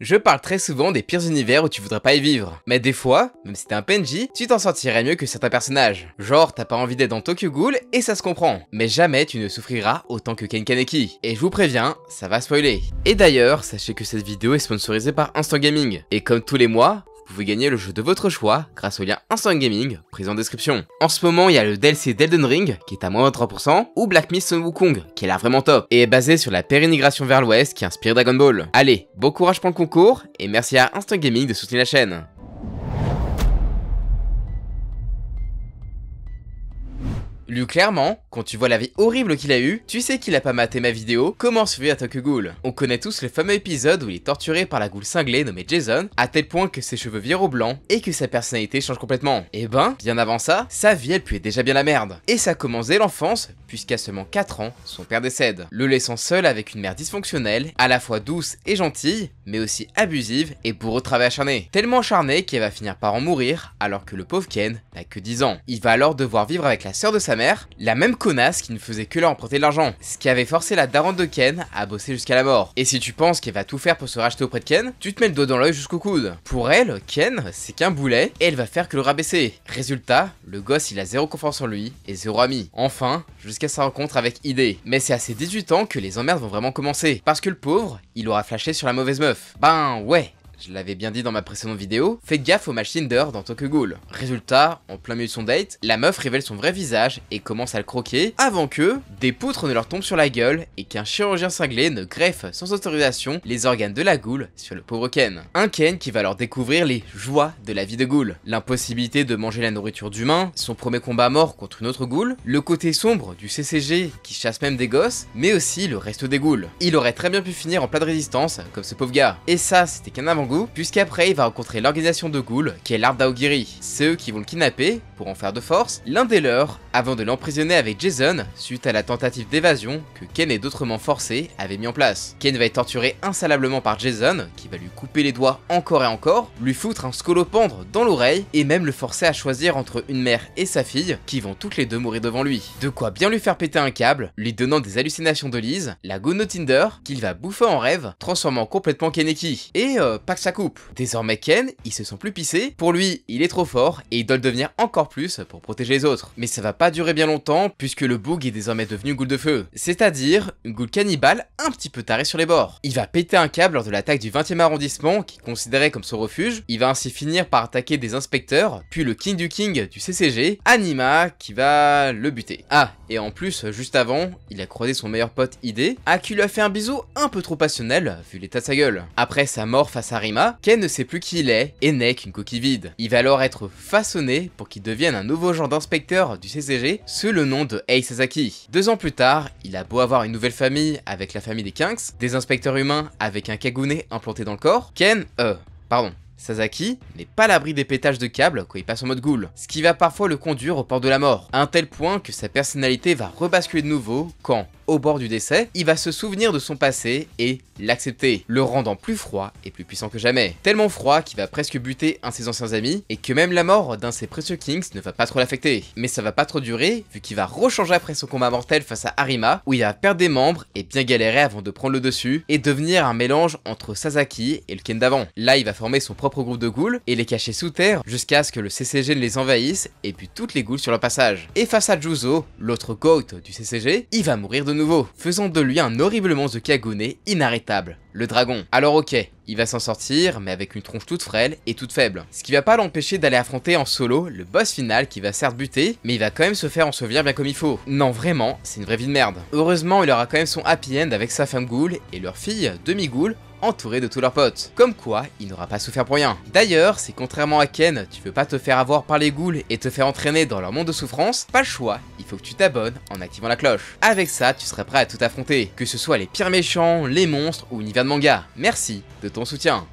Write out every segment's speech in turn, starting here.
Je parle très souvent des pires univers où tu voudrais pas y vivre, mais des fois, même si t'es un PNJ, tu t'en sortirais mieux que certains personnages. Genre, t'as pas envie d'être dans Tokyo Ghoul et ça se comprend, mais jamais tu ne souffriras autant que Ken Kaneki. Et je vous préviens, ça va spoiler. Et d'ailleurs, sachez que cette vidéo est sponsorisée par Instant Gaming, et comme tous les mois, vous pouvez gagner le jeu de votre choix grâce au lien Instant Gaming pris en description. En ce moment, il y a le DLC d'Elden Ring qui est à moins 23% ou Black Myth Sun Wukong qui a l'air vraiment top et est basé sur la pérénigration vers l'ouest qui inspire Dragon Ball. Allez, bon courage pour le concours et merci à Instant Gaming de soutenir la chaîne. Lui clairement, quand tu vois la vie horrible qu'il a eue, tu sais qu'il a pas maté ma vidéo Comment survivre à Tokyo Ghoul. On connaît tous le fameux épisode où il est torturé par la ghoul cinglée nommée Jason, à tel point que ses cheveux virent au blanc et que sa personnalité change complètement. Et ben, bien avant ça, sa vie elle puait déjà bien la merde. Et ça commence dès l'enfance, puisqu'à seulement 4 ans, son père décède, le laissant seul avec une mère dysfonctionnelle, à la fois douce et gentille, mais aussi abusive et pour au travail acharné. Tellement acharné qu'elle va finir par en mourir, alors que le pauvre Ken n'a que 10 ans. Il va alors devoir vivre avec la sœur de sa mère, la même connasse qui ne faisait que leur emprunter de l'argent, ce qui avait forcé la daronne de Ken à bosser jusqu'à la mort. Et si tu penses qu'elle va tout faire pour se racheter auprès de Ken, tu te mets le doigt dans l'œil jusqu'au coude. Pour elle, Ken, c'est qu'un boulet et elle va faire que le rabaisser. Résultat, le gosse il a zéro confiance en lui et zéro ami. Enfin, jusqu'à sa rencontre avec Ide. Mais c'est à ses 18 ans que les emmerdes vont vraiment commencer, parce que le pauvre, il aura flashé sur la mauvaise meuf. Ben ouais. Je l'avais bien dit dans ma précédente vidéo, faites gaffe au match Tinder dans Tokyo Ghoul. Résultat, en plein milieu de son date, la meuf révèle son vrai visage et commence à le croquer avant que des poutres ne leur tombent sur la gueule et qu'un chirurgien cinglé ne greffe sans autorisation les organes de la ghoul sur le pauvre Ken. Un Ken qui va leur découvrir les joies de la vie de ghoul, l'impossibilité de manger la nourriture d'humains, son premier combat à mort contre une autre ghoul, le côté sombre du CCG qui chasse même des gosses, mais aussi le reste des ghouls. Il aurait très bien pu finir en plat de résistance comme ce pauvre gars. Et ça, c'était qu'un avant puisqu'après il va rencontrer l'organisation de ghouls qui est l'arbre d'Aogiri. C'est eux qui vont le kidnapper pour en faire de force l'un des leurs avant de l'emprisonner avec Jason suite à la tentative d'évasion que Ken et d'autres membres forcés avaient mis en place. Ken va être torturé insalablement par Jason qui va lui couper les doigts encore et encore, lui foutre un scolopendre dans l'oreille et même le forcer à choisir entre une mère et sa fille qui vont toutes les deux mourir devant lui. De quoi bien lui faire péter un câble, lui donnant des hallucinations de Liz, la ghoul no Tinder, qu'il va bouffer en rêve, transformant complètement Kaneki. Et pas que ça coupe. Désormais Ken, il se sent plus pissé, pour lui il est trop fort et il doit le devenir encore plus pour protéger les autres. Mais ça va pas durer bien longtemps puisque le boug est désormais devenu une ghoul de feu, c'est-à-dire une ghoul cannibale un petit peu tarée sur les bords. Il va péter un câble lors de l'attaque du 20e arrondissement qui est considéré comme son refuge, il va ainsi finir par attaquer des inspecteurs, puis le king du CCG, Anima, qui va le buter. Ah, et en plus, juste avant, il a croisé son meilleur pote Ide, à qui lui a fait un bisou un peu trop passionnel vu l'état de sa gueule. Après sa mort face à Rima, Ken ne sait plus qui il est et n'est qu'une coquille vide. Il va alors être façonné pour qu'il devienne un nouveau genre d'inspecteur du CCG sous le nom de Ei Sasaki. 2 ans plus tard, il a beau avoir une nouvelle famille avec la famille des Kinks, des inspecteurs humains avec un Kagune implanté dans le corps, Sasaki n'est pas à l'abri des pétages de câbles quand il passe en mode ghoul, ce qui va parfois le conduire au port de la mort, à un tel point que sa personnalité va rebasculer de nouveau quand, au bord du décès, il va se souvenir de son passé et l'accepter, le rendant plus froid et plus puissant que jamais. Tellement froid qu'il va presque buter un de ses anciens amis et que même la mort d'un de ses précieux Kings ne va pas trop l'affecter. Mais ça va pas trop durer vu qu'il va rechanger après son combat mortel face à Arima où il va perdre des membres et bien galérer avant de prendre le dessus et devenir un mélange entre Sasaki et le Ken d'avant. Là il va former son propre groupe de ghouls et les cacher sous terre jusqu'à ce que le CCG ne les envahisse et bute toutes les ghouls sur leur passage. Et face à Juzo, l'autre GOAT du CCG, il va mourir de nouveau, faisant de lui un horrible monstre de Kagune inarrêtable, le dragon. Alors ok, il va s'en sortir, mais avec une tronche toute frêle et toute faible. Ce qui va pas l'empêcher d'aller affronter en solo le boss final qui va certes buter, mais il va quand même se faire ensevelir bien comme il faut. Non vraiment, c'est une vraie vie de merde. Heureusement, il aura quand même son happy end avec sa femme ghoul et leur fille demi-ghoul, entouré de tous leurs potes. Comme quoi, il n'aura pas souffert pour rien. D'ailleurs, si contrairement à Ken, tu veux pas te faire avoir par les ghouls et te faire entraîner dans leur monde de souffrance, pas le choix, il faut que tu t'abonnes en activant la cloche. Avec ça, tu seras prêt à tout affronter, que ce soit les pires méchants, les monstres ou univers de manga. Merci de ton soutien.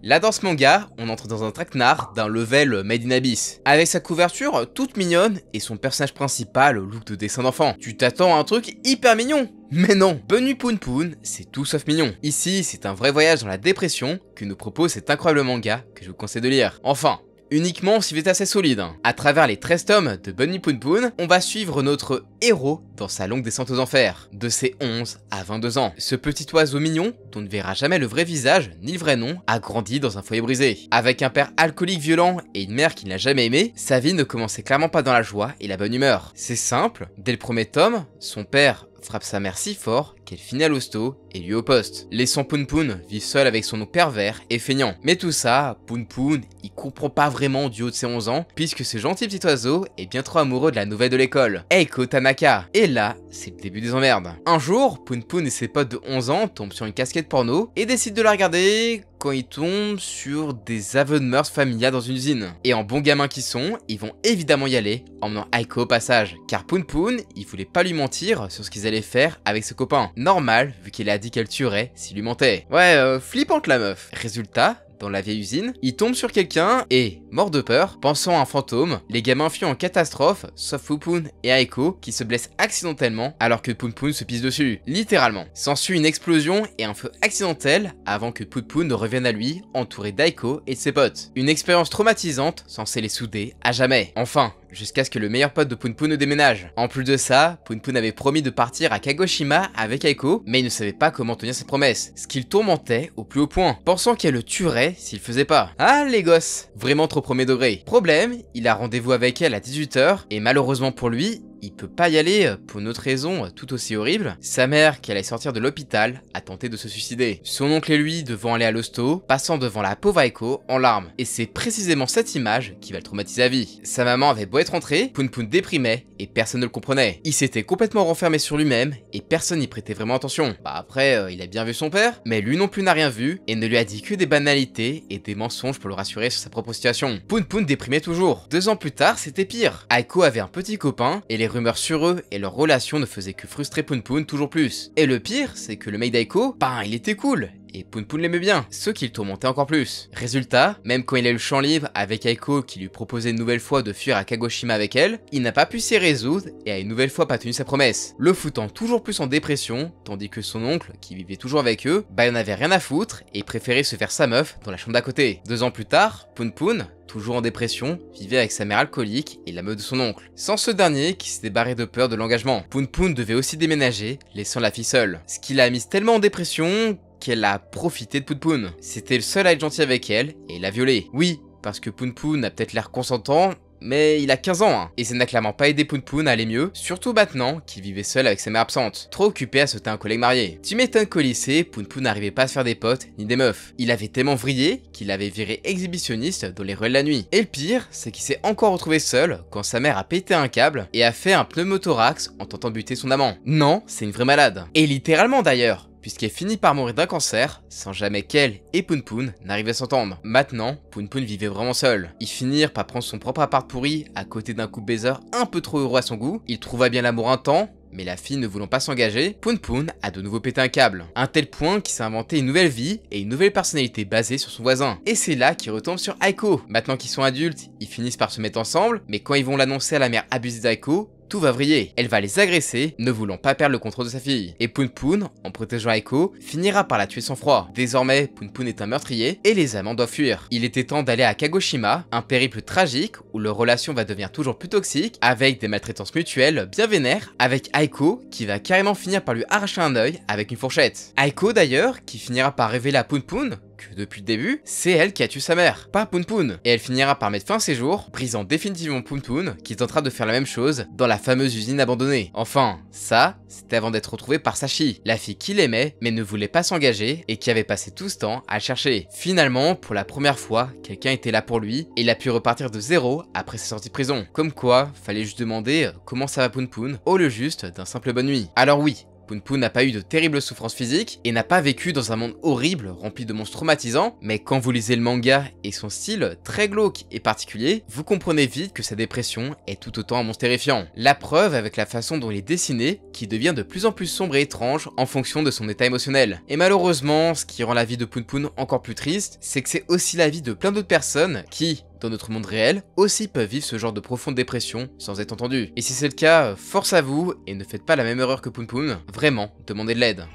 Là dans ce manga, on entre dans un traquenard d'un level Made in Abyss, avec sa couverture toute mignonne et son personnage principal au look de dessin d'enfant. Tu t'attends à un truc hyper mignon, mais non, Bunny Poon Poon, c'est tout sauf mignon. Ici, c'est un vrai voyage dans la dépression que nous propose cet incroyable manga que je vous conseille de lire. Enfin, uniquement s'il est assez solide. À travers les 13 tomes de Bunny Poon Poon, on va suivre notre héros dans sa longue descente aux enfers, de ses 11 à 22 ans. Ce petit oiseau mignon, dont on ne verra jamais le vrai visage ni le vrai nom, a grandi dans un foyer brisé. Avec un père alcoolique violent et une mère qui ne l'a jamais aimé, sa vie ne commençait clairement pas dans la joie et la bonne humeur. C'est simple, dès le premier tome, son père frappe sa mère si fort qu'elle finit à l'hosto et lui au poste, laissant Poon Poon vivre seul avec son oncle pervers et feignant. Mais tout ça, Poon Poon, il comprend pas vraiment du haut de ses 11 ans, puisque ce gentil petit oiseau est bien trop amoureux de la nouvelle de l'école, Eiko Tanaka. Et là, c'est le début des emmerdes. Un jour, Poon Poon et ses potes de 11 ans tombent sur une casquette porno et décident de la regarder quand ils tombent sur des aveux de meurtre familial dans une usine. Et en bons gamins qu'ils sont, ils vont évidemment y aller, emmenant Aiko au passage. Car Poon Poon, il voulait pas lui mentir sur ce qu'ils allaient faire avec ses copains. Normal, vu qu'il a dit qu'elle tuerait s'il lui mentait. Ouais, flippante la meuf. Résultat, dans la vieille usine, il tombe sur quelqu'un et, mort de peur, pensant à un fantôme, les gamins fuient en catastrophe, sauf Poon Poon et Aiko qui se blessent accidentellement alors que Poon Poon se pisse dessus. Littéralement. S'ensuit une explosion et un feu accidentel avant que Poon Poon ne revienne à lui, entouré d'Aiko et de ses potes. Une expérience traumatisante censée les souder à jamais. Enfin, jusqu'à ce que le meilleur pote de Poon Poon ne déménage. En plus de ça, Poon Poon avait promis de partir à Kagoshima avec Aiko, mais il ne savait pas comment tenir ses promesses, ce qui le tourmentait au plus haut point, pensant qu'elle le tuerait s'il faisait pas. Ah les gosses, vraiment trop premier degré. Problème, il a rendez-vous avec elle à 18 h et malheureusement pour lui, il peut pas y aller pour une autre raison tout aussi horrible. Sa mère, qui allait sortir de l'hôpital, a tenté de se suicider. Son oncle et lui devant aller à l'hosto, passant devant la pauvre Aiko en larmes. Et c'est précisément cette image qui va le traumatiser à vie. Sa maman avait beau être entrée, Poon Poon déprimait et personne ne le comprenait. Il s'était complètement renfermé sur lui-même et personne n'y prêtait vraiment attention. Bah après, il a bien vu son père, mais lui non plus n'a rien vu et ne lui a dit que des banalités et des mensonges pour le rassurer sur sa propre situation. Poon Poon déprimait toujours. 2 ans plus tard, c'était pire. Aiko avait un petit copain et les rumeurs sur eux et leur relation ne faisaient que frustrer Poon Poon toujours plus. Et le pire, c'est que le mec d'Aiko, il était cool. Et Poon Poon l'aimait bien, ce qui le tourmentait encore plus. Résultat, même quand il a eu le champ libre avec Aiko qui lui proposait une nouvelle fois de fuir à Kagoshima avec elle, il n'a pas pu s'y résoudre et a une nouvelle fois pas tenu sa promesse, le foutant toujours plus en dépression, tandis que son oncle, qui vivait toujours avec eux, il en avait rien à foutre et préférait se faire sa meuf dans la chambre d'à côté. 2 ans plus tard, Poon Poon, toujours en dépression, vivait avec sa mère alcoolique et la meuf de son oncle. Sans ce dernier qui s'était barré de peur de l'engagement. Poon Poon devait aussi déménager, laissant la fille seule. Ce qui l'a mise tellement en dépression qu'elle a profité de Poon Poon. C'était le seul à être gentil avec elle et l'a violée. Oui, parce que Poon Poon a peut-être l'air consentant, mais il a 15 ans, hein. Et ça n'a clairement pas aidé Poon Poon à aller mieux, surtout maintenant qu'il vivait seul avec sa mère absente, trop occupé à sauter un collègue marié. Tu m'étonnes qu'au lycée, Poon Poon n'arrivait pas à se faire des potes ni des meufs. Il avait tellement vrillé qu'il avait viré exhibitionniste dans les ruelles la nuit. Et le pire, c'est qu'il s'est encore retrouvé seul quand sa mère a pété un câble et a fait un pneumothorax en tentant de buter son amant. Non, c'est une vraie malade. Et littéralement d'ailleurs, puisqu'elle finit par mourir d'un cancer, sans jamais qu'elle et Poon Poon n'arrivent à s'entendre. Maintenant, Poon Poon vivait vraiment seul. Ils finirent par prendre son propre appart pourri à côté d'un couple baiser un peu trop heureux à son goût. Il trouva bien l'amour un temps, mais la fille ne voulant pas s'engager, Poon Poon a de nouveau pété un câble. Un tel point qu'il s'est inventé une nouvelle vie et une nouvelle personnalité basée sur son voisin. Et c'est là qu'il retombe sur Aiko. Maintenant qu'ils sont adultes, ils finissent par se mettre ensemble, mais quand ils vont l'annoncer à la mère abusive d'Aiko, tout va vriller. Elle va les agresser, ne voulant pas perdre le contrôle de sa fille. Et Poon Poon, en protégeant Aiko, finira par la tuer sans froid. Désormais, Poon Poon est un meurtrier et les amants doivent fuir. Il était temps d'aller à Kagoshima, un périple tragique où leur relation va devenir toujours plus toxique, avec des maltraitances mutuelles bien vénères, avec Aiko qui va carrément finir par lui arracher un œil avec une fourchette. Aiko d'ailleurs, qui finira par révéler à Poon Poon que depuis le début, c'est elle qui a tué sa mère, pas Poon Poon. Et elle finira par mettre fin à ses jours, brisant définitivement Poon Poon, qui tentera de faire la même chose dans la fameuse usine abandonnée. Enfin, ça, c'était avant d'être retrouvée par Sachi, la fille qu'il aimait, mais ne voulait pas s'engager, et qui avait passé tout ce temps à le chercher. Finalement, pour la première fois, quelqu'un était là pour lui, et il a pu repartir de zéro après sa sortie de prison. Comme quoi, fallait juste demander comment ça va Poon Poon, au lieu juste d'un simple bonne nuit. Alors oui, Poon Poon n'a pas eu de terribles souffrances physiques et n'a pas vécu dans un monde horrible rempli de monstres traumatisants, mais quand vous lisez le manga et son style très glauque et particulier, vous comprenez vite que sa dépression est tout autant un monstre terrifiant. La preuve avec la façon dont il est dessiné, qui devient de plus en plus sombre et étrange en fonction de son état émotionnel. Et malheureusement, ce qui rend la vie de Poon Poon encore plus triste, c'est que c'est aussi la vie de plein d'autres personnes qui, dans notre monde réel, aussi peuvent vivre ce genre de profonde dépression sans être entendus. Et si c'est le cas, force à vous et ne faites pas la même erreur que Poon Poon, vraiment, demandez de l'aide.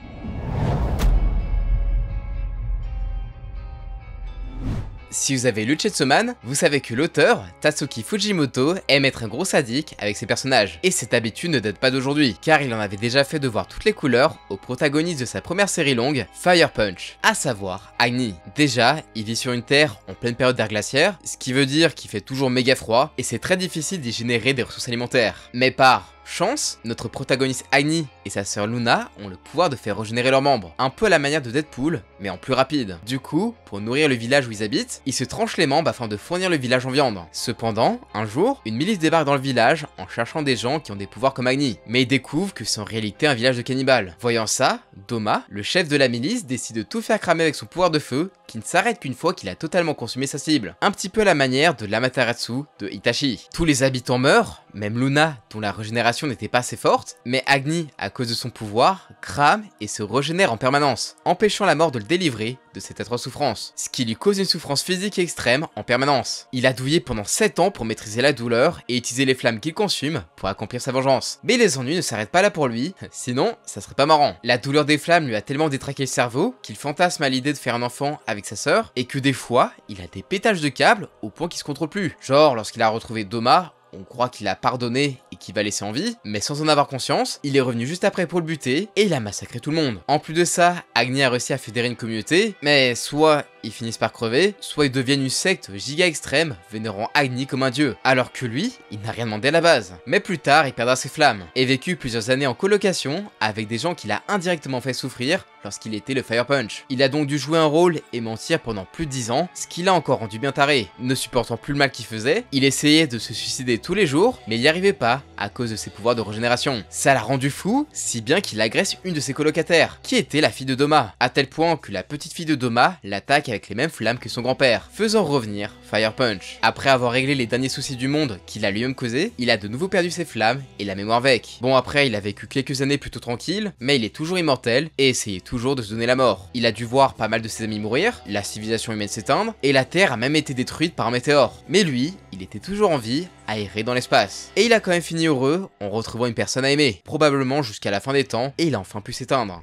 Si vous avez lu Chainsaw Man, vous savez que l'auteur, Tatsuki Fujimoto, aime être un gros sadique avec ses personnages. Et cette habitude ne date pas d'aujourd'hui, car il en avait déjà fait de voir toutes les couleurs au protagoniste de sa première série longue, Fire Punch, à savoir Agni. Déjà, il vit sur une terre en pleine période d'ère glaciaire, ce qui veut dire qu'il fait toujours méga froid, et c'est très difficile d'y générer des ressources alimentaires. Mais par chance, notre protagoniste Agni et sa sœur Luna ont le pouvoir de faire régénérer leurs membres, un peu à la manière de Deadpool, mais en plus rapide. Du coup, pour nourrir le village où ils habitent, ils se tranchent les membres afin de fournir le village en viande. Cependant, un jour, une milice débarque dans le village en cherchant des gens qui ont des pouvoirs comme Agni, mais ils découvrent que c'est en réalité un village de cannibales. Voyant ça, Doma, le chef de la milice, décide de tout faire cramer avec son pouvoir de feu, qui ne s'arrête qu'une fois qu'il a totalement consumé sa cible. Un petit peu à la manière de l'Amaterasu de Itachi. Tous les habitants meurent, même Luna, dont la régénération n'était pas assez forte, mais Agni, à cause de son pouvoir, crame et se régénère en permanence, empêchant la mort de le délivrer de cette atroce souffrance, ce qui lui cause une souffrance physique extrême en permanence. Il a douillé pendant 7 ans pour maîtriser la douleur et utiliser les flammes qu'il consume pour accomplir sa vengeance. Mais les ennuis ne s'arrêtent pas là pour lui, sinon ça serait pas marrant. La douleur des flammes lui a tellement détraqué le cerveau qu'il fantasme à l'idée de faire un enfant avec sa sœur et que des fois, il a des pétages de câbles au point qu'il se contrôle plus. Genre lorsqu'il a retrouvé Doma, on croit qu'il a pardonné et qu'il va laisser en vie, mais sans en avoir conscience, il est revenu juste après pour le buter et il a massacré tout le monde. En plus de ça, Agni a réussi à fédérer une communauté, mais soit ils finissent par crever, soit ils deviennent une secte giga extrême, vénérant Agni comme un dieu, alors que lui, il n'a rien demandé à la base. Mais plus tard, il perdra ses flammes, et vécut plusieurs années en colocation avec des gens qu'il a indirectement fait souffrir lorsqu'il était le Fire Punch. Il a donc dû jouer un rôle et mentir pendant plus de 10 ans, ce qui l'a encore rendu bien taré. Ne supportant plus le mal qu'il faisait, il essayait de se suicider tous les jours, mais il n'y arrivait pas à cause de ses pouvoirs de régénération. Ça l'a rendu fou, si bien qu'il agresse une de ses colocataires, qui était la fille de Doma, à tel point que la petite fille de Doma l'attaque avec les mêmes flammes que son grand-père, faisant revenir Fire Punch. Après avoir réglé les derniers soucis du monde qu'il a lui-même causé, il a de nouveau perdu ses flammes et la mémoire avec. Bon, après il a vécu quelques années plutôt tranquille, mais il est toujours immortel et essayait toujours de se donner la mort. Il a dû voir pas mal de ses amis mourir, la civilisation humaine s'éteindre, et la Terre a même été détruite par un météore. Mais lui, il était toujours en vie, à errer dans l'espace. Et il a quand même fini heureux en retrouvant une personne à aimer, probablement jusqu'à la fin des temps, et il a enfin pu s'éteindre.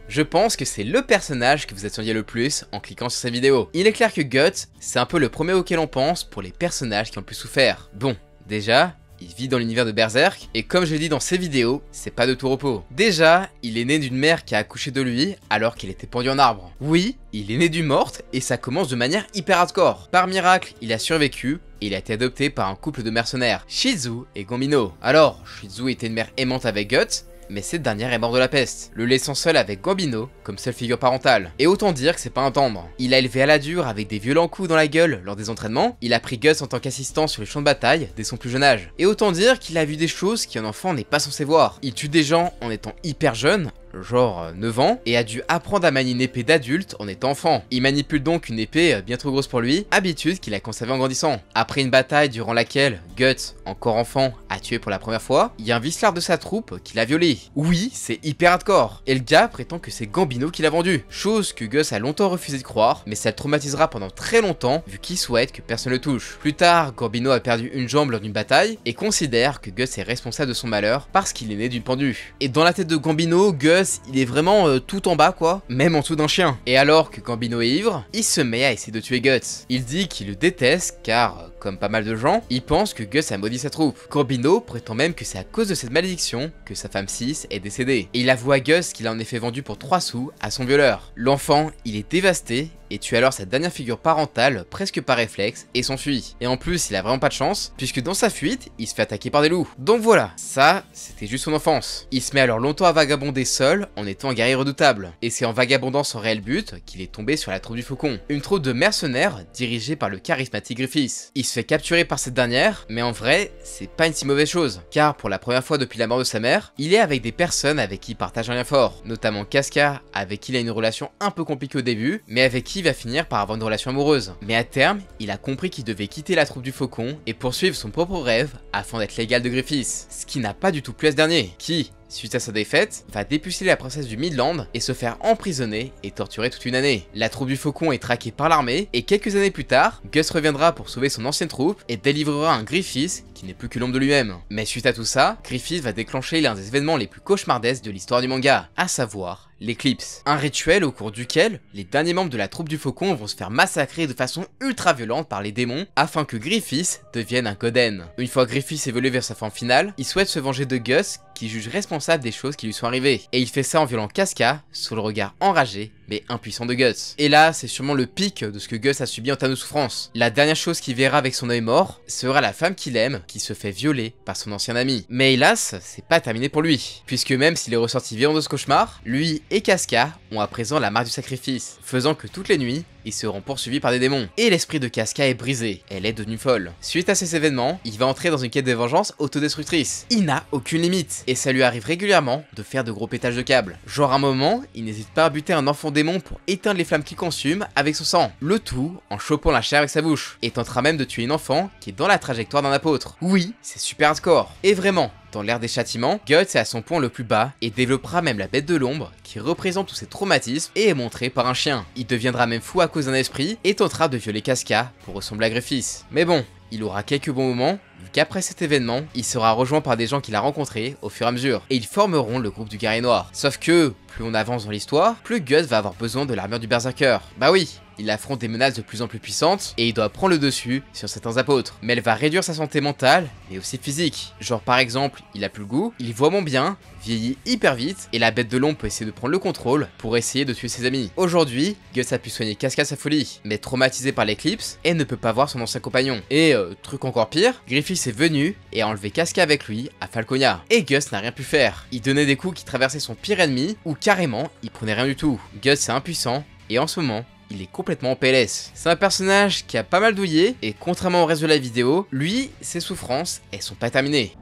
Je pense que c'est le personnage que vous attendiez le plus en cliquant sur cette vidéo. Il est clair que Guts, c'est un peu le premier auquel on pense pour les personnages qui ont pu souffrir. Bon, déjà, il vit dans l'univers de Berserk, et comme je l'ai dit dans ses vidéos, c'est pas de tout repos. Déjà, il est né d'une mère qui a accouché de lui alors qu'il était pendu en arbre. Oui, il est né d'une morte, et ça commence de manière hyper hardcore. Par miracle, il a survécu, et il a été adopté par un couple de mercenaires, Shizu et Gambino. Alors, Shizu était une mère aimante avec Guts, mais cette dernière est morte de la peste, le laissant seul avec Gambino comme seule figure parentale. Et autant dire que c'est pas un tendre. Il a élevé à la dure avec des violents coups dans la gueule lors des entraînements, il a pris Guts en tant qu'assistant sur les champs de bataille dès son plus jeune âge. Et autant dire qu'il a vu des choses qu'un enfant n'est pas censé voir. Il tue des gens en étant hyper jeune, genre 9 ans, et a dû apprendre à manier une épée d'adulte en étant enfant. Il manipule donc une épée bien trop grosse pour lui, habitude qu'il a conservée en grandissant. Après une bataille durant laquelle Guts, encore enfant, a tué pour la première fois, il y a un vicelard de sa troupe qui l'a violé. Oui, c'est hyper hardcore, et le gars prétend que c'est Gambino qui l'a vendu, chose que Guts a longtemps refusé de croire, mais ça le traumatisera pendant très longtemps vu qu'il souhaite que personne le touche. Plus tard, Gambino a perdu une jambe lors d'une bataille, et considère que Guts est responsable de son malheur parce qu'il est né d'une pendue. Et dans la tête de Gambino, Guts, il est vraiment tout en bas quoi, même en dessous d'un chien. Et alors que Gambino est ivre, il se met à essayer de tuer Guts. Il dit qu'il le déteste car, comme pas mal de gens, il pense que Guts a maudit sa troupe. Gambino prétend même que c'est à cause de cette malédiction que sa femme Sis est décédée. Et il avoue à Guts qu'il a en effet vendu pour 3 sous à son violeur. L'enfant, il est dévasté et tue alors sa dernière figure parentale presque par réflexe et s'enfuit. Et en plus, il a vraiment pas de chance, puisque dans sa fuite, il se fait attaquer par des loups. Donc voilà, ça, c'était juste son enfance. Il se met alors longtemps à vagabonder seul en étant un guerrier redoutable. Et c'est en vagabondant son réel but qu'il est tombé sur la troupe du Faucon, une troupe de mercenaires dirigée par le charismatique Griffiths. Il se fait capturer par cette dernière, mais en vrai, c'est pas une si mauvaise chose, car pour la première fois depuis la mort de sa mère, il est avec des personnes avec qui il partage un lien fort, notamment Casca, avec qui il a une relation un peu compliquée au début, mais avec qui il va finir par avoir une relation amoureuse. Mais à terme, il a compris qu'il devait quitter la troupe du Faucon et poursuivre son propre rêve afin d'être l'égal de Griffiths, ce qui n'a pas du tout plu à ce dernier, qui, suite à sa défaite, va dépuceler la princesse du Midland et se faire emprisonner et torturer toute une année. La troupe du Faucon est traquée par l'armée et quelques années plus tard, Gus reviendra pour sauver son ancienne troupe et délivrera un Griffith qui n'est plus que l'ombre de lui-même. Mais suite à tout ça, Griffith va déclencher l'un des événements les plus cauchemardesques de l'histoire du manga, à savoir l'éclipse. Un rituel au cours duquel les derniers membres de la troupe du Faucon vont se faire massacrer de façon ultra violente par les démons afin que Griffith devienne un Goden. Une fois Griffith évolué vers sa forme finale, il souhaite se venger de Gus qui juge responsable des choses qui lui sont arrivées. Et il fait ça en violant Casca sous le regard enragé mais impuissant de Gus. Et là, c'est sûrement le pic de ce que Gus a subi en termes de souffrance. La dernière chose qu'il verra avec son œil mort sera la femme qu'il aime qui se fait violer par son ancien ami. Mais hélas, c'est pas terminé pour lui, puisque même s'il est ressorti vivant de ce cauchemar, lui et Casca ont à présent la marque du sacrifice, faisant que toutes les nuits, ils seront poursuivis par des démons. Et l'esprit de Casca est brisé, elle est devenue folle. Suite à ces événements, il va entrer dans une quête de vengeance autodestructrice. Il n'a aucune limite, et ça lui arrive régulièrement de faire de gros pétages de câbles. Genre à un moment, il n'hésite pas à buter un enfant démon pour éteindre les flammes qu'il consume avec son sang. Le tout en chopant la chair avec sa bouche, et tentera même de tuer une enfant qui est dans la trajectoire d'un apôtre. Oui, c'est super hardcore. Et vraiment, dans l'ère des châtiments, Guts est à son point le plus bas et développera même la bête de l'ombre qui représente tous ses traumatismes et est montrée par un chien. Il deviendra même fou à cause d'un esprit et tentera de violer Casca pour ressembler à Griffith. Mais bon, il aura quelques bons moments, vu qu'après cet événement, il sera rejoint par des gens qu'il a rencontrés au fur et à mesure, et ils formeront le groupe du Guerrier Noir. Sauf que, plus on avance dans l'histoire, plus Gus va avoir besoin de l'armure du Berserker. Bah oui, il affronte des menaces de plus en plus puissantes, et il doit prendre le dessus sur certains apôtres. Mais elle va réduire sa santé mentale, mais aussi physique. Genre par exemple, il a plus le goût, il voit moins bien, vieillit hyper vite, et la bête de l'ombre peut essayer de prendre le contrôle pour essayer de tuer ses amis. Aujourd'hui, Gus a pu soigner Casca sa folie, mais traumatisé par l'éclipse, et ne peut pas voir son ancien compagnon. Et truc encore pire, Griffith est venu et a enlevé Casca avec lui à Falconia. Et Gus n'a rien pu faire. Il donnait des coups qui traversaient son pire ennemi, ou carrément, il prenait rien du tout. Gus est impuissant, et en ce moment, il est complètement en PLS. C'est un personnage qui a pas mal douillé, et contrairement au reste de la vidéo, lui, ses souffrances, elles sont pas terminées.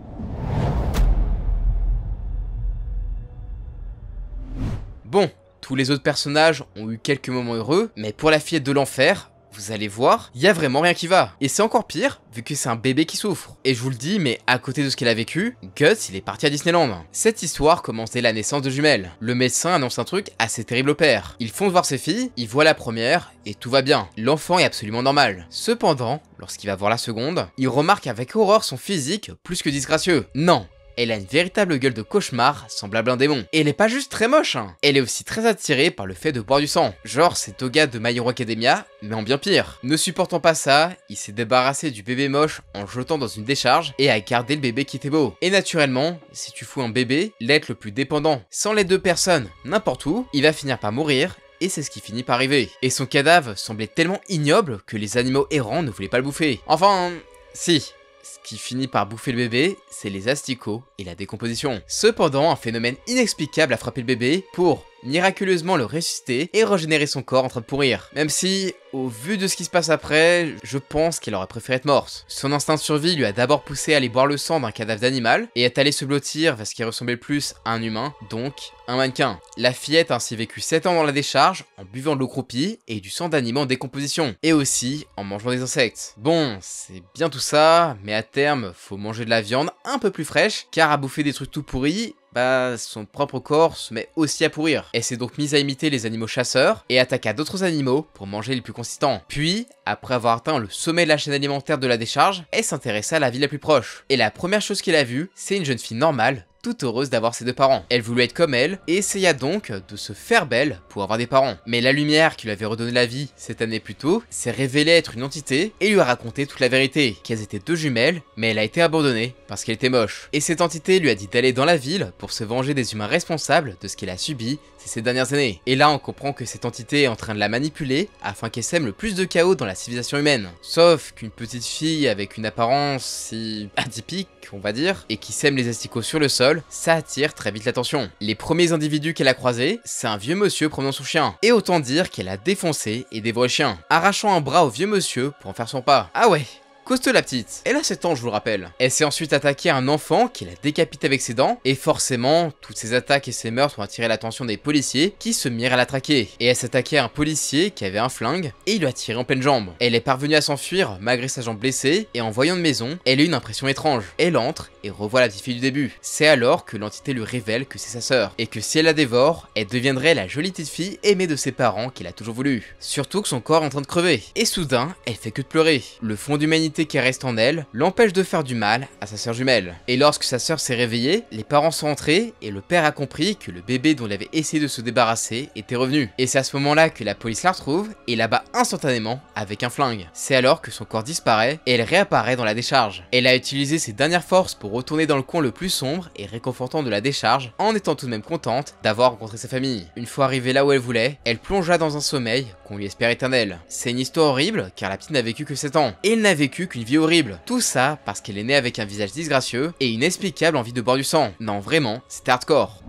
Bon, tous les autres personnages ont eu quelques moments heureux, mais pour la fillette de l'enfer, vous allez voir, il y a vraiment rien qui va. Et c'est encore pire, vu que c'est un bébé qui souffre. Et je vous le dis, mais à côté de ce qu'elle a vécu, Gus, il est parti à Disneyland. Cette histoire commence dès la naissance de jumelles. Le médecin annonce un truc assez terrible au père. Ils font voir ses filles, il voit la première, et tout va bien. L'enfant est absolument normal. Cependant, lorsqu'il va voir la seconde, il remarque avec horreur son physique plus que disgracieux. Non, elle a une véritable gueule de cauchemar, semblable à un démon. Et elle est pas juste très moche, hein. Elle est aussi très attirée par le fait de boire du sang. Genre, c'est Toga de My Hero Academia, mais en bien pire. Ne supportant pas ça, il s'est débarrassé du bébé moche en le jetant dans une décharge et a gardé le bébé qui était beau. Et naturellement, si tu fous un bébé, l'être le plus dépendant, sans les deux personnes, n'importe où, il va finir par mourir. Et c'est ce qui finit par arriver. Et son cadavre semblait tellement ignoble que les animaux errants ne voulaient pas le bouffer. Enfin, si. Ce qui finit par bouffer le bébé, c'est les asticots et la décomposition. Cependant, un phénomène inexplicable a frappé le bébé pour miraculeusement le ressusciter et régénérer son corps en train de pourrir. Même si, au vu de ce qui se passe après, je pense qu'elle aurait préféré être morte. Son instinct de survie lui a d'abord poussé à aller boire le sang d'un cadavre d'animal et est allé se blottir vers ce qui ressemblait le plus à un humain, donc un mannequin. La fillette a ainsi vécu 7 ans dans la décharge en buvant de l'eau croupie et du sang d'animaux en décomposition, et aussi en mangeant des insectes. Bon, c'est bien tout ça, mais à terme, faut manger de la viande un peu plus fraîche, car à bouffer des trucs tout pourris, bah son propre corps se met aussi à pourrir. Elle s'est donc mise à imiter les animaux chasseurs et attaqua d'autres animaux pour manger les plus consistants. Puis, après avoir atteint le sommet de la chaîne alimentaire de la décharge, elle s'intéressa à la ville la plus proche. Et la première chose qu'elle a vue, c'est une jeune fille normale, toute heureuse d'avoir ses deux parents. Elle voulut être comme elle, et essaya donc de se faire belle pour avoir des parents. Mais la lumière qui lui avait redonné la vie cette année plus tôt s'est révélée être une entité et lui a raconté toute la vérité, qu'elles étaient deux jumelles, mais elle a été abandonnée parce qu'elle était moche. Et cette entité lui a dit d'aller dans la ville pour se venger des humains responsables de ce qu'elle a subi ces dernières années. Et là on comprend que cette entité est en train de la manipuler afin qu'elle sème le plus de chaos dans la civilisation humaine. Sauf qu'une petite fille avec une apparence si atypique, on va dire, et qui sème les asticots sur le sol, ça attire très vite l'attention. Les premiers individus qu'elle a croisés, c'est un vieux monsieur promenant son chien. Et autant dire qu'elle a défoncé et dévoré le chien, arrachant un bras au vieux monsieur pour en faire son pas. Ah ouais, Costaud la petite, elle a 7 ans je vous le rappelle. Elle s'est ensuite attaquée à un enfant qui la décapite avec ses dents, et forcément, toutes ces attaques et ces meurtres ont attiré l'attention des policiers qui se mirent à la traquer. Et elle s'attaquait à un policier qui avait un flingue, et il lui a tiré en pleine jambe. Elle est parvenue à s'enfuir malgré sa jambe blessée, et en voyant de maison, elle a eu une impression étrange. Elle entre et revoit la petite fille du début. C'est alors que l'entité lui révèle que c'est sa sœur, et que si elle la dévore, elle deviendrait la jolie petite fille aimée de ses parents qu'il a toujours voulu. Surtout que son corps est en train de crever. Et soudain, elle fait que de pleurer. Le fond d'humanité qui reste en elle l'empêche de faire du mal à sa sœur jumelle. Et lorsque sa sœur s'est réveillée, les parents sont entrés et le père a compris que le bébé dont il avait essayé de se débarrasser était revenu. Et c'est à ce moment-là que la police la retrouve et l'abat instantanément avec un flingue. C'est alors que son corps disparaît et elle réapparaît dans la décharge. Elle a utilisé ses dernières forces pour retourner dans le coin le plus sombre et réconfortant de la décharge en étant tout de même contente d'avoir rencontré sa famille. Une fois arrivée là où elle voulait, elle plongea dans un sommeil qu'on lui espère éternel. C'est une histoire horrible car la petite n'a vécu que 7 ans. Et elle n'a vécu qu'une vie horrible. Tout ça parce qu'elle est née avec un visage disgracieux et une inexplicable envie de boire du sang. Non vraiment, c'était hardcore.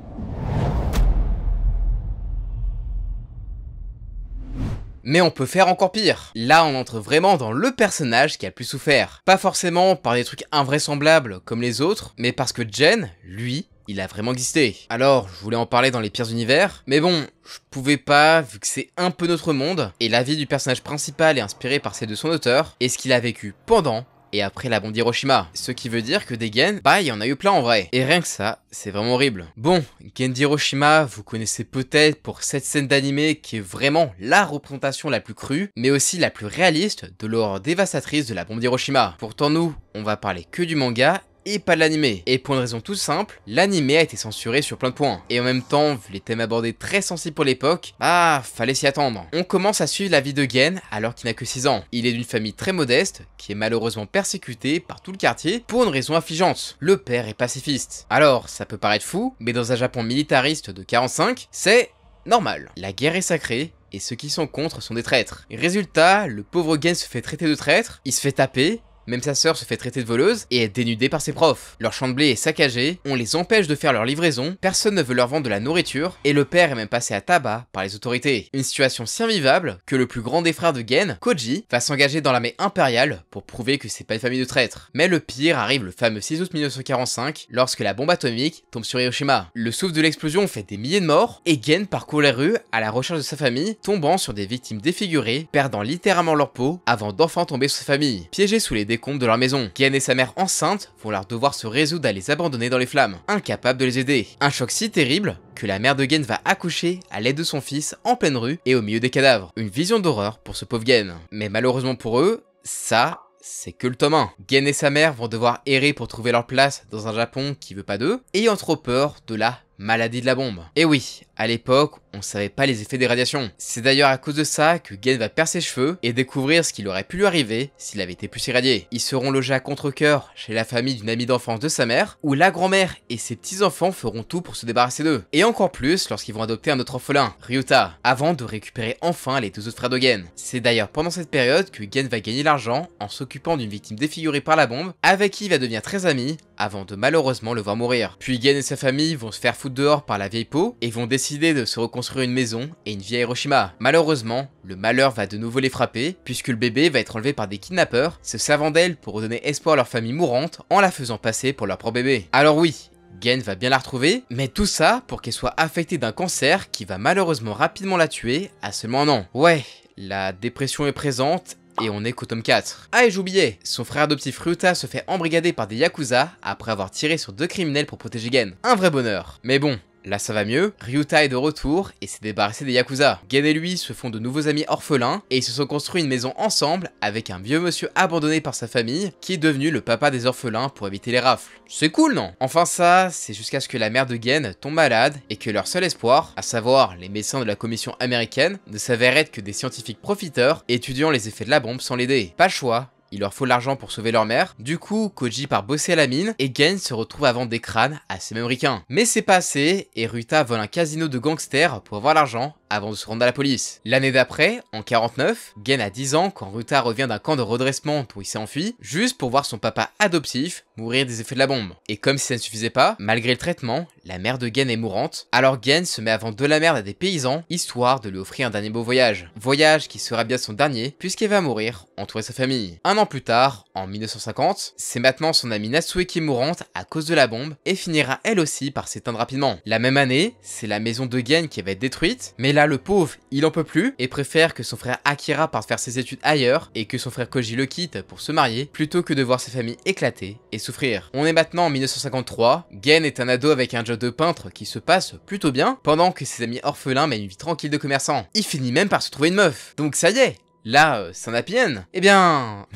Mais on peut faire encore pire. Là, on entre vraiment dans le personnage qui a le plus souffert. Pas forcément par des trucs invraisemblables comme les autres, mais parce que Gen, lui, il a vraiment existé. Alors, je voulais en parler dans les pires univers, mais bon, je pouvais pas, vu que c'est un peu notre monde, et la vie du personnage principal est inspirée par celle de son auteur, et ce qu'il a vécu pendant et après la bombe d'Hiroshima. Ce qui veut dire que des Gen, bah il y en a eu plein en vrai. Et rien que ça, c'est vraiment horrible. Bon, Gen d'Hiroshima, vous connaissez peut-être pour cette scène d'animé qui est vraiment la représentation la plus crue, mais aussi la plus réaliste de l'horreur dévastatrice de la bombe d'Hiroshima. Pourtant nous, on va parler que du manga, et pas de l'animé. Et pour une raison toute simple, l'animé a été censuré sur plein de points. Et en même temps, vu les thèmes abordés très sensibles pour l'époque, bah fallait s'y attendre. On commence à suivre la vie de Gen alors qu'il n'a que 6 ans. Il est d'une famille très modeste, qui est malheureusement persécutée par tout le quartier pour une raison affligeante. Le père est pacifiste. Alors, ça peut paraître fou, mais dans un Japon militariste de 45, c'est normal. La guerre est sacrée, et ceux qui sont contre sont des traîtres. Résultat, le pauvre Gen se fait traiter de traître, il se fait taper, même sa sœur se fait traiter de voleuse et est dénudée par ses profs. Leur champ de blé est saccagé, on les empêche de faire leur livraison, personne ne veut leur vendre de la nourriture, et le père est même passé à tabac par les autorités. Une situation si invivable que le plus grand des frères de Gen, Koji, va s'engager dans l'armée impériale pour prouver que c'est pas une famille de traîtres. Mais le pire arrive le fameux 6 août 1945, lorsque la bombe atomique tombe sur Hiroshima. Le souffle de l'explosion fait des milliers de morts, et Gen parcourt les rues à la recherche de sa famille, tombant sur des victimes défigurées, perdant littéralement leur peau, avant d'enfin tomber sur sa famille, piégés sous les décombres de leur maison. Gen et sa mère enceinte vont leur devoir se résoudre à les abandonner dans les flammes, incapables de les aider. Un choc si terrible que la mère de Gen va accoucher à l'aide de son fils en pleine rue et au milieu des cadavres. Une vision d'horreur pour ce pauvre Gen. Mais malheureusement pour eux, ça, c'est que le tome 1. Gen et sa mère vont devoir errer pour trouver leur place dans un Japon qui veut pas d'eux, ayant trop peur de la maladie de la bombe. Et oui, à l'époque, on savait pas les effets des radiations. C'est d'ailleurs à cause de ça que Gen va perdre ses cheveux et découvrir ce qu'il aurait pu lui arriver s'il avait été plus irradié. Ils seront logés à contre-cœur chez la famille d'une amie d'enfance de sa mère, où la grand-mère et ses petits-enfants feront tout pour se débarrasser d'eux. Et encore plus lorsqu'ils vont adopter un autre orphelin, Ryuta, avant de récupérer enfin les 2 autres frères de Gen. C'est d'ailleurs pendant cette période que Gen va gagner l'argent en s'occupant d'une victime défigurée par la bombe, avec qui il va devenir très ami, avant de malheureusement le voir mourir. Puis Gen et sa famille vont se faire foutre dehors par la vieille peau, et vont décider de se reconstruire une maison et une vie à Hiroshima. Malheureusement, le malheur va de nouveau les frapper, puisque le bébé va être enlevé par des kidnappeurs, se servant d'elle pour redonner espoir à leur famille mourante, en la faisant passer pour leur propre bébé. Alors oui, Gen va bien la retrouver, mais tout ça pour qu'elle soit affectée d'un cancer qui va malheureusement rapidement la tuer à seulement 1 an. Ouais, la dépression est présente, et on est qu'au tome 4. Ah et j'oubliais, son frère adoptif Ryuta se fait embrigader par des yakuza après avoir tiré sur 2 criminels pour protéger Gen. Un vrai bonheur. Mais bon, là ça va mieux, Ryuta est de retour et s'est débarrassé des yakuza. Gen et lui se font de nouveaux amis orphelins et ils se sont construits une maison ensemble avec un vieux monsieur abandonné par sa famille qui est devenu le papa des orphelins pour éviter les rafles. C'est cool non? Enfin ça, c'est jusqu'à ce que la mère de Gen tombe malade et que leur seul espoir, à savoir les médecins de la commission américaine, ne s'avère être que des scientifiques profiteurs étudiant les effets de la bombe sans l'aider. Pas le choix. Il leur faut l'argent pour sauver leur mère, du coup Koji part bosser à la mine et Gen se retrouve à vendre des crânes à ces mêmes ricains. Mais c'est pas assez et Ryuta vole un casino de gangsters pour avoir l'argent avant de se rendre à la police. L'année d'après, en 49, Gen a 10 ans quand Ruta revient d'un camp de redressement où il s'est enfui, juste pour voir son papa adoptif mourir des effets de la bombe. Et comme si ça ne suffisait pas, malgré le traitement, la mère de Gen est mourante, alors Gen se met à vendre de la merde à des paysans, histoire de lui offrir un dernier beau voyage. Voyage qui sera bien son dernier, puisqu'il va mourir, entouré de sa famille. Un an plus tard, en 1950, c'est maintenant son amie Natsue qui est mourante à cause de la bombe, et finira elle aussi par s'éteindre rapidement. La même année, c'est la maison de Gen qui va être détruite, mais là le pauvre, il en peut plus, et préfère que son frère Akira parte faire ses études ailleurs, et que son frère Koji le quitte pour se marier, plutôt que de voir sa famille éclater et souffrir. On est maintenant en 1953, Gen est un ado avec un job de peintre qui se passe plutôt bien, pendant que ses amis orphelins mènent une vie tranquille de commerçant. Il finit même par se trouver une meuf. Donc ça y est, là, c'est un happy end. Eh bien,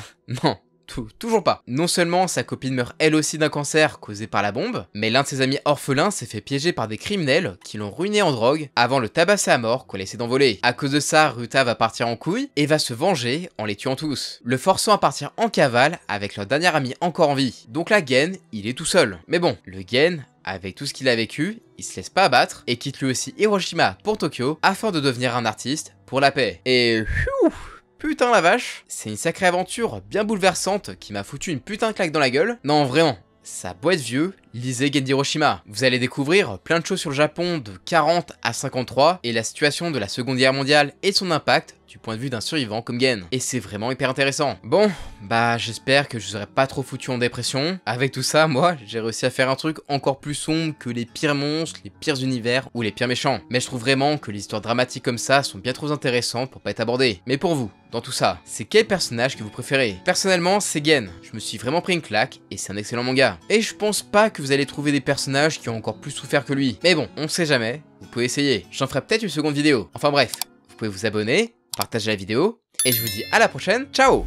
non. Toujours pas. Non seulement sa copine meurt elle aussi d'un cancer causé par la bombe, mais l'un de ses amis orphelins s'est fait piéger par des criminels qui l'ont ruiné en drogue avant le tabasser à mort qu'on laissait d'envoler. À cause de ça, Ruta va partir en couille et va se venger en les tuant tous, le forçant à partir en cavale avec leur dernier ami encore en vie. Donc là, Gen, il est tout seul. Mais bon, le Gen, avec tout ce qu'il a vécu, il se laisse pas abattre et quitte lui aussi Hiroshima pour Tokyo afin de devenir un artiste pour la paix. Et putain la vache, c'est une sacrée aventure bien bouleversante qui m'a foutu une putain de claque dans la gueule. Non vraiment, ça a beau être vieux, lisez Gen d'Hiroshima. Vous allez découvrir plein de choses sur le Japon de 40 à 53 et la situation de la Seconde Guerre mondiale et son impact du point de vue d'un survivant comme Gen. Et c'est vraiment hyper intéressant. Bon, bah j'espère que je vous aurais pas trop foutu en dépression. Avec tout ça, moi, j'ai réussi à faire un truc encore plus sombre que les pires monstres, les pires univers ou les pires méchants. Mais je trouve vraiment que les histoires dramatiques comme ça sont bien trop intéressantes pour pas être abordées. Mais pour vous, dans tout ça, c'est quel personnage que vous préférez? Personnellement, c'est Gen. Je me suis vraiment pris une claque et c'est un excellent manga. Et je pense pas que vous allez trouver des personnages qui ont encore plus souffert que lui. Mais bon, on sait jamais, vous pouvez essayer. J'en ferai peut-être une seconde vidéo. Enfin bref, vous pouvez vous abonner, partager la vidéo, et je vous dis à la prochaine, ciao!